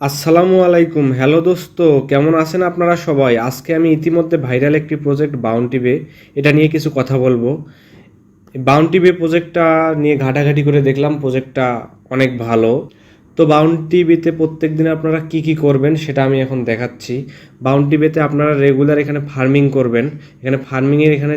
আসসালামু আলাইকুম। হ্যালো দোস্ত, কেমন আছেন আপনারা সবাই? আজকে আমি ইতিমধ্যে ভাইরাল একটি প্রজেক্ট বাউন্টি বে এটা নিয়ে কিছু কথা বলবো। বাউন্টি বে প্রজেক্টটা নিয়ে ঘাটাঘাটি করে দেখলাম প্রজেক্টটা অনেক ভালো। তো বাউন্টি বেতে প্রত্যেক দিন আপনারা কি কি করবেন সেটা আমি এখন দেখাচ্ছি। বাউন্টি বেতে আপনারা রেগুলার এখানে ফার্মিং করবেন। এখানে ফার্মিংয়ের এখানে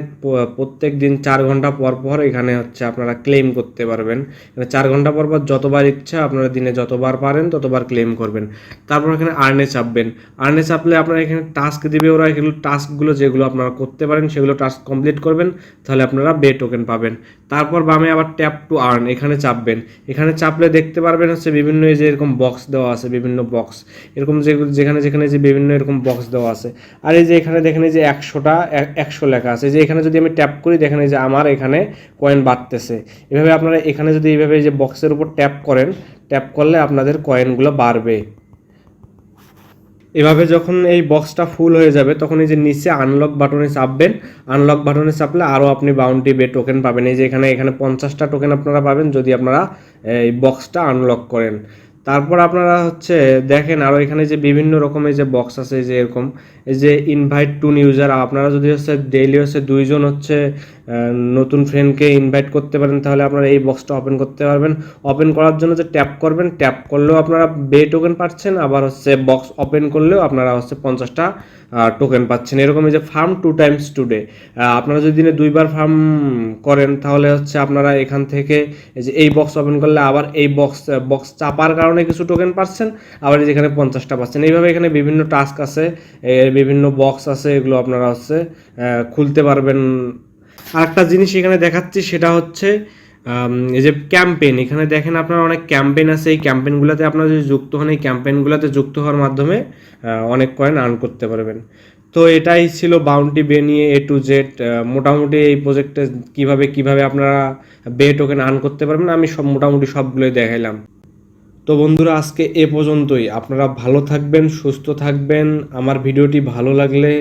প্রত্যেক দিন 4 ঘন্টা পর পর এখানে হচ্ছে আপনারা ক্লেম করতে পারবেন। এখানে 4 ঘন্টা পর পর যতবার ইচ্ছা আপনারা দিনে যতবার পারেন ততবার ক্লেম করবেন। তারপর এখানে আর্নে চাপবেন। আর্নে চাপলে আপনারা এখানে টাস্ক দিবে, ওরা এগুলো টাস্কগুলো যেগুলো আপনারা করতে পারেন সেগুলো টাস্ক কমপ্লিট করবেন, তাহলে আপনারা বে টোকেন পাবেন। তারপর বামে আবার ট্যাপ টু আর্ন এখানে চাপবেন। এখানে চাপলে দেখতে পারবেন হচ্ছে বিভিন্ন এই যে এরকম বক্স দেওয়া আছে, বিভিন্ন বক্স এরকম যেখানে যেখানে যে বিভিন্ন এরকম বক্স দেওয়া আছে। আর এই যে এখানে দেখেন এই যে 100 লেখা আছে, যে এখানে যদি আমি ট্যাপ করি দেখেন এই যে আমার এখানে কয়েন বাড়তেছে। এভাবে আপনারা এখানে যদি এইভাবে এই যে বক্সের উপর ট্যাপ করেন, ট্যাপ করলে আপনাদের কয়েনগুলো বাড়বে। এভাবে যখন এই বক্সটা ফুল হয়ে যাবে তখন এই যে নিচে আনলক বাটনে চাপবেন। আনলক বাটনে চাপলে আরও আপনি বাউন্টি বে টোকেন পাবেন। এই যে এখানে এখানে 50টা টোকেন আপনারা পাবেন যদি আপনারা এই বক্সটা আনলক করেন। তারপর আপনারা হচ্ছে দেখেন আরও এখানে যে বিভিন্ন রকমের যে বক্স আছে, যে এরকম এই যে ইনভাইট টু ইউজার, আপনারা যদি হচ্ছে ডেইলি হচ্ছে 2জন হচ্ছে নতুন ফ্রেন্ডকে ইনভাইট করতে পারেন, তাহলে আপনারা এই বক্সটা ওপেন করতে পারবেন। ওপেন করার জন্য যে ট্যাপ করবেন, ট্যাপ করলেও আপনারা বে টোকেন পাচ্ছেন, আবার হচ্ছে বক্স ওপেন করলেও আপনারা হচ্ছে 50টা টোকেন পাচ্ছেন। এরকম এই যে ফার্ম 2 টাইমস টুডে, আপনারা যদি দিনে 2বার ফার্ম করেন তাহলে হচ্ছে আপনারা এখান থেকে এই যে এই বক্স ওপেন করলে আবার এই বক্স চাপার কারণে কিছু টোকেন পাচ্ছেন, আবার যেখানে 50টা পাচ্ছেন। এইভাবে এখানে বিভিন্ন টাস্ক আছে, বিভিন্ন বক্স আছে, এগুলো আপনারা হচ্ছে খুলতে পারবেন। আরেকটা জিনিস এখানে দেখাচ্ছি সেটা হচ্ছে এই যে ক্যাম্পেইন। এখানে দেখেন আপনারা অনেক ক্যাম্পেইন আছে, এই ক্যাম্পেইনগুলোতে আপনারা যদি যুক্ত হন, এই ক্যাম্পেইনগুলোতে যুক্ত হওয়ার মাধ্যমে অনেক কয়েন আর্ন করতে পারবেন। তো এটাই ছিল বাউন্টি বে নিয়ে এ টু জেড। মোটামুটি এই প্রজেক্টে কিভাবে কিভাবে আপনারা বে টোকেন আর্ন করতে পারবেন আমি মোটামুটি সবগুলোই দেখাইলাম। তো বন্ধুরা, আজকে এ পর্যন্তই। আপনারা ভালো থাকবেন, সুস্থ থাকবেন। আমার ভিডিওটি ভালো লাগলে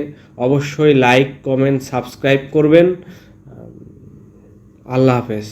অবশ্যই লাইক, কমেন্ট, সাবস্ক্রাইব করবেন। আল্লাহ হাফেজ।